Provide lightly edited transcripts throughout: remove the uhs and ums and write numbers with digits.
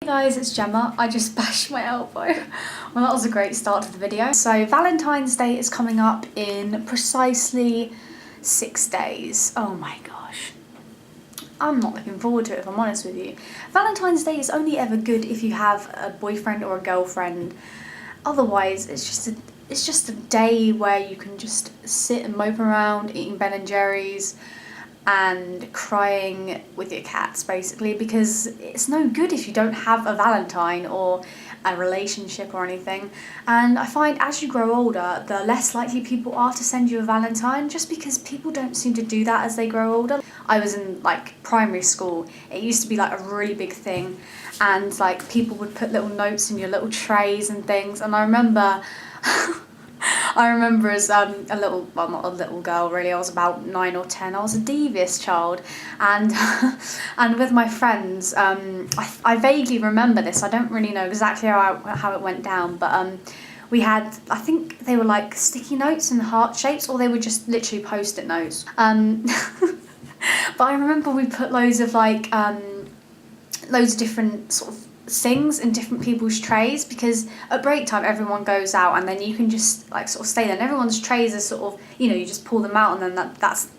Guys, it's Gemma. I just bashed my elbow. Well, that was a great start to the video. So Valentine's Day is coming up in precisely 6 days. Oh my gosh. I'm not looking forward to it, if I'm honest with you. Valentine's Day is only ever good if you have a boyfriend or a girlfriend. Otherwise, it's just a day where you can just sit and mope around eating Ben & Jerry's and crying with your cats, basically, because it's no good if you don't have a Valentine or a relationship or anything. And I find as you grow older, the less likely people are to send you a Valentine, just because people don't seem to do that as they grow older. I was in like primary school. It used to be like a really big thing, and like people would put little notes in your little trays and things. And I remember as a little, well, not a little girl really, I was about 9 or 10, I was a devious child, and and with my friends, I vaguely remember this, I don't really know exactly how it went down, but we had, I think they were like sticky notes in heart shapes, or they were just literally post-it notes, but I remember we put loads of different sort of things in different people's trays, because at break time everyone goes out and then you can just like sort of stay there, and everyone's trays are sort of, you know, you just pull them out and then that's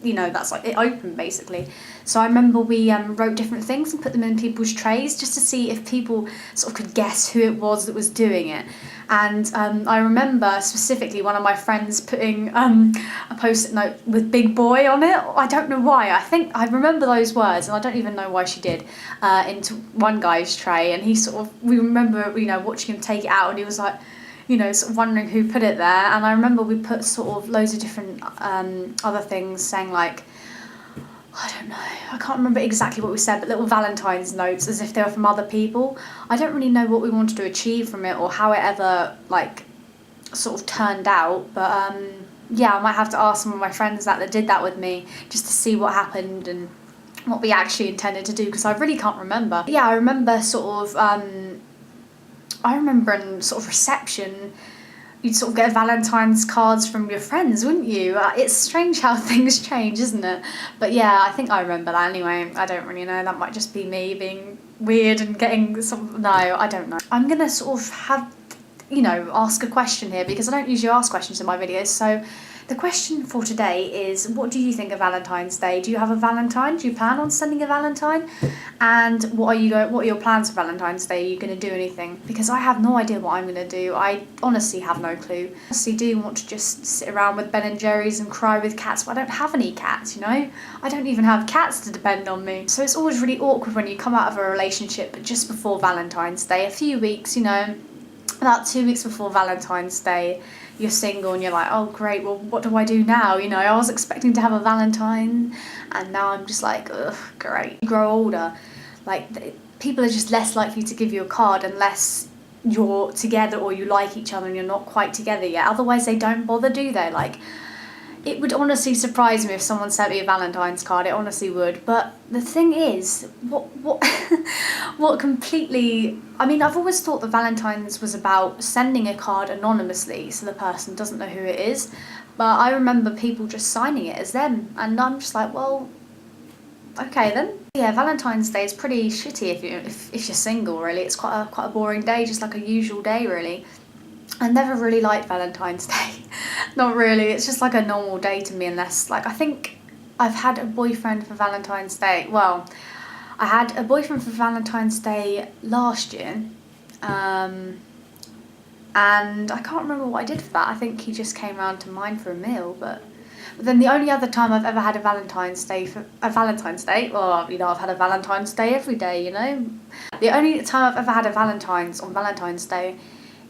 like it open basically. So I remember we wrote different things and put them in people's trays just to see if people sort of could guess who it was that was doing it. And I remember specifically one of my friends putting a post-it note with big boy on it. I don't know why. I think I remember those words, and I don't even know why she did, into one guy's tray. And we remember, you know, watching him take it out, and he was like, you know, sort of wondering who put it there. And I remember we put sort of loads of different other things saying like, I don't know, I can't remember exactly what we said, but little Valentine's notes as if they were from other people. I don't really know what we wanted to achieve from it or how it ever like sort of turned out, but yeah, I might have to ask some of my friends that did that with me just to see what happened and what we actually intended to do, because I really can't remember. Yeah, I remember in sort of reception, you'd sort of get Valentine's cards from your friends, wouldn't you? It's strange how things change, isn't it? But yeah, I think I remember that anyway. I don't really know. That might just be me being weird and getting some... No, I don't know. I'm going to sort of have, you know, ask a question here, because I don't usually ask questions in my videos. So the question for today is, what do you think of Valentine's Day? Do you have a Valentine? Do you plan on sending a Valentine? And what are your plans for Valentine's Day? Are you going to do anything? Because I have no idea what I'm going to do. I honestly have no clue. I honestly do want to just sit around with Ben & Jerry's and cry with cats, but I don't have any cats, you know? I don't even have cats to depend on me. So it's always really awkward when you come out of a relationship just before Valentine's Day, a few weeks, you know, about 2 weeks before Valentine's Day. You're single and you're like, oh great, well what do I do now? You know, I was expecting to have a Valentine and now I'm just like, ugh, great. You grow older, like people are just less likely to give you a card unless you're together or you like each other and you're not quite together yet. Otherwise they don't bother, do they? Like, it would honestly surprise me if someone sent me a Valentine's card, it honestly would. But the thing is, what completely... I mean, I've always thought that Valentine's was about sending a card anonymously so the person doesn't know who it is. But I remember people just signing it as them, and I'm just like, well, okay then. Yeah, Valentine's Day is pretty shitty if you're single, really. It's quite a boring day, just like a usual day, really. I never really liked Valentine's Day. Not really, it's just like a normal day to me, unless, like, I think I've had a boyfriend for Valentine's Day. Well, I had a boyfriend for Valentine's Day last year, and I can't remember what I did for that. I think he just came round to mine for a meal, but then the only other time I've ever had a Valentine's Day, well, you know, I've had a Valentine's Day every day, you know. The only time I've ever had a Valentine's on Valentine's Day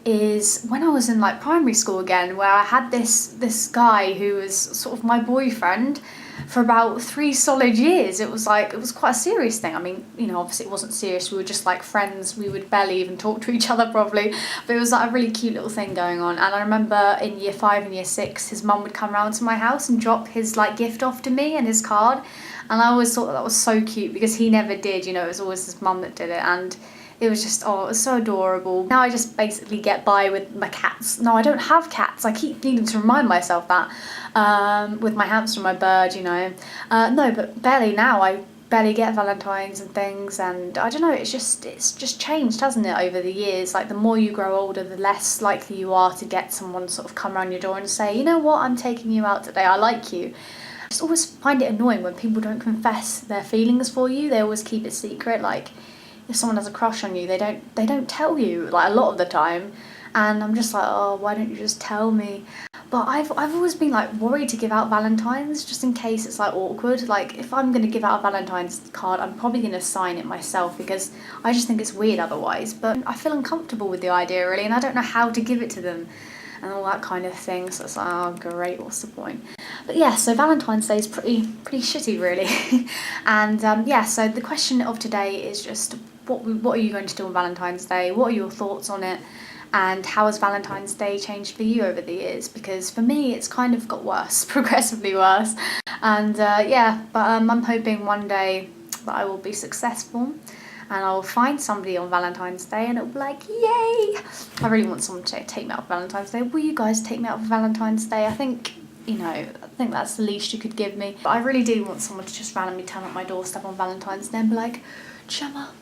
is when I was in like primary school again, where I had this guy who was sort of my boyfriend for about 3 solid years. It was quite a serious thing. I mean, you know, obviously it wasn't serious, we were just like friends, we would barely even talk to each other probably, but it was like a really cute little thing going on. And I remember in year 5 and year 6 his mum would come round to my house and drop his like gift off to me and his card, and I always thought that was so cute because he never did, you know, it was always his mum that did it, and it was just, oh, it was so adorable. Now I just basically get by with my cats. No, I don't have cats. I keep needing to remind myself that, with my hamster and my bird, you know. No, but barely now. I barely get Valentines and things, and I don't know, it's just changed, hasn't it, over the years? Like the more you grow older, the less likely you are to get someone sort of come around your door and say, you know what, I'm taking you out today, I like you. I just always find it annoying when people don't confess their feelings for you. They always keep it secret. Like if someone has a crush on you, they don't tell you, like a lot of the time. And I'm just like, oh, why don't you just tell me? But I've always been like worried to give out Valentines just in case it's like awkward. Like if I'm gonna give out a Valentine's card, I'm probably gonna sign it myself because I just think it's weird otherwise. But I feel uncomfortable with the idea really, and I don't know how to give it to them and all that kind of thing. So it's like, oh great, what's the point? But yeah, so Valentine's Day is pretty shitty really. And yeah, so the question of today is just what are you going to do on Valentine's Day? What are your thoughts on it? And how has Valentine's Day changed for you over the years? Because for me, it's kind of got worse, progressively worse. And yeah, but I'm hoping one day that I will be successful and I will find somebody on Valentine's Day and it'll be like, yay! I really want someone to take me out for Valentine's Day. Will you guys take me out for Valentine's Day? I think, I think that's the least you could give me. But I really do want someone to just randomly turn up my doorstep on Valentine's Day and be like, Gemma,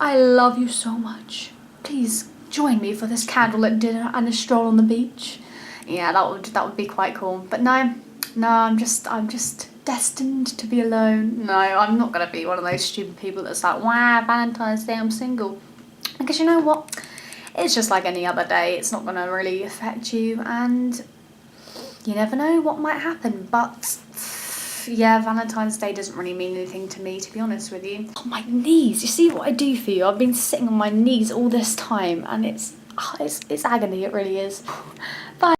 I love you so much. Please join me for this candlelit dinner and a stroll on the beach. Yeah, that would be quite cool. But no, I'm just destined to be alone. No, I'm not gonna be one of those stupid people that's like, wow, Valentine's Day, I'm single. Because you know what? It's just like any other day. It's not gonna really affect you, and you never know what might happen. But yeah, Valentine's Day doesn't really mean anything to me, to be honest with you. Oh, my knees. You see what I do for you? I've been sitting on my knees all this time and it's agony, it really is. Bye.